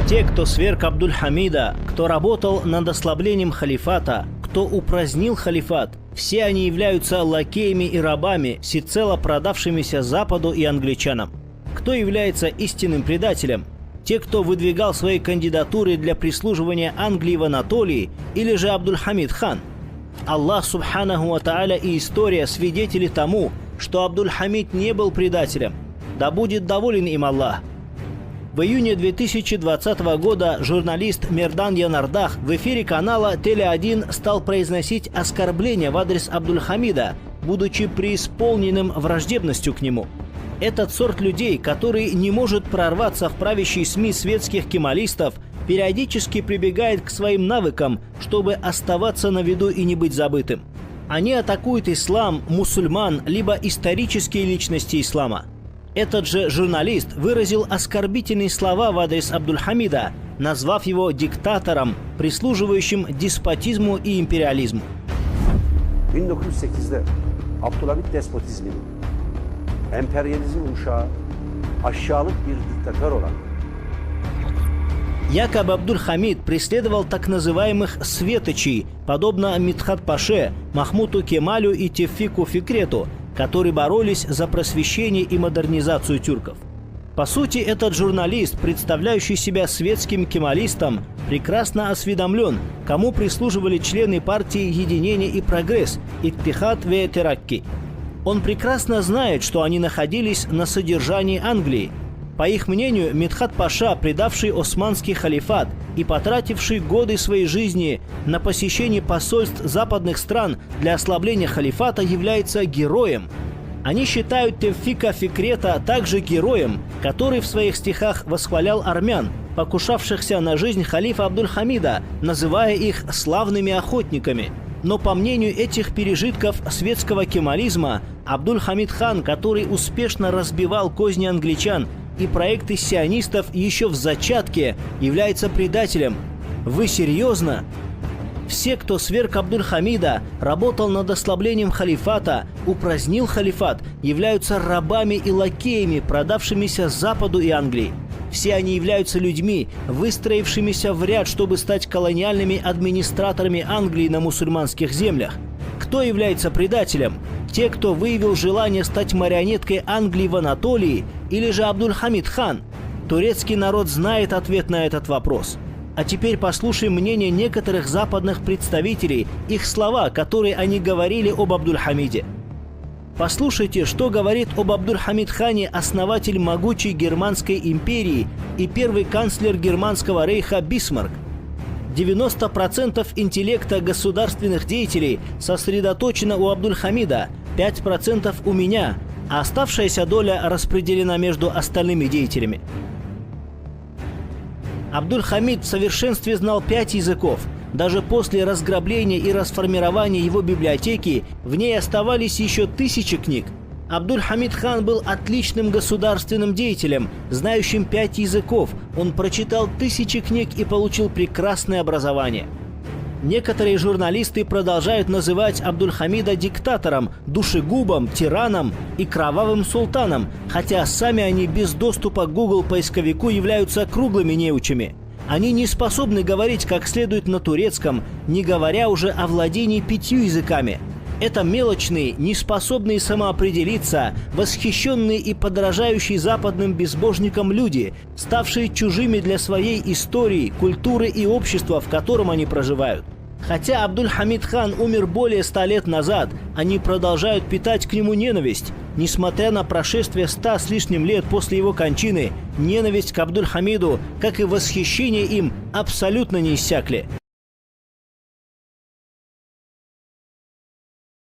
Те, кто сверг Абдуль-Хамида, кто работал над ослаблением халифата, кто упразднил халифат, все они являются лакеями и рабами, всецело продавшимися Западу и англичанам. Кто является истинным предателем? Те, кто выдвигал свои кандидатуры для прислуживания Англии в Анатолии, или же Абдуль-Хамид хан? Аллах Субханаху ва Тааля и история свидетели тому, что Абдуль-Хамид не был предателем. Да будет доволен им Аллах. В июне 2020 года журналист Мердан Янардах в эфире канала Теле1 стал произносить оскорбления в адрес Абдуль-Хамида, будучи преисполненным враждебностью к нему. Этот сорт людей, который не может прорваться в правящие СМИ светских кемалистов, периодически прибегает к своим навыкам, чтобы оставаться на виду и не быть забытым. Они атакуют ислам, мусульман, либо исторические личности ислама. Этот же журналист выразил оскорбительные слова в адрес Абдуль-Хамида, назвав его диктатором, прислуживающим деспотизму и империализму. 1908'de Abdülhamid despotizminin, emperyalizmin uşağı, aşağılık bir diktatör olan. Якобы Абдуль-Хамид преследовал так называемых «светочей», подобно Мидхат-Паше, Махмуду Кемалю и Тевфику Фикрету, которые боролись за просвещение и модернизацию тюрков. По сути, этот журналист, представляющий себя светским кемалистом, прекрасно осведомлен, кому прислуживали члены партии «Единение и прогресс» Иттихад ве Теракки. Он прекрасно знает, что они находились на содержании Англии. По их мнению, Мидхат-Паша, предавший османский халифат и потративший годы своей жизни на посещение посольств западных стран для ослабления халифата, является героем. Они считают Тевфика Фикрета также героем, который в своих стихах восхвалял армян, покушавшихся на жизнь халифа Абдуль-Хамида, называя их славными охотниками. Но по мнению этих пережитков светского кемализма, Абдуль-Хамид хан, который успешно разбивал козни англичан и проекты сионистов еще в зачатке, является предателем. Вы серьезно? Все, кто сверг Абдуль-Хамида, работал над ослаблением халифата, упразднил халифат, являются рабами и лакеями, продавшимися Западу и Англии. Все они являются людьми, выстроившимися в ряд, чтобы стать колониальными администраторами Англии на мусульманских землях. Кто является предателем? Те, кто выявил желание стать марионеткой Англии в Анатолии, или же Абдуль-Хамид хан? Турецкий народ знает ответ на этот вопрос. А теперь послушаем мнение некоторых западных представителей, их слова, которые они говорили об Абдуль-Хамиде. Послушайте, что говорит об Абдуль-Хамид хане основатель могучей Германской империи и первый канцлер Германского рейха Бисмарк. 90% интеллекта государственных деятелей сосредоточено у Абдуль-Хамида, 5% у меня, а оставшаяся доля распределена между остальными деятелями. Абдуль-Хамид в совершенстве знал 5 языков. Даже после разграбления и расформирования его библиотеки в ней оставались еще тысячи книг. Абдуль-Хамид хан был отличным государственным деятелем, знающим 5 языков. Он прочитал тысячи книг и получил прекрасное образование. Некоторые журналисты продолжают называть Абдуль-Хамида диктатором, душегубом, тираном и кровавым султаном, хотя сами они без доступа к Google поисковику являются круглыми неучами. Они не способны говорить как следует на турецком, не говоря уже о владении 5 языками. Это мелочные, неспособные самоопределиться, восхищенные и подражающие западным безбожникам люди, ставшие чужими для своей истории, культуры и общества, в котором они проживают. Хотя Абдуль-Хамид хан умер более 100 лет назад, они продолжают питать к нему ненависть. Несмотря на прошествие 100 с лишним лет после его кончины, ненависть к Абдуль-Хамиду, как и восхищение им, абсолютно не иссякли.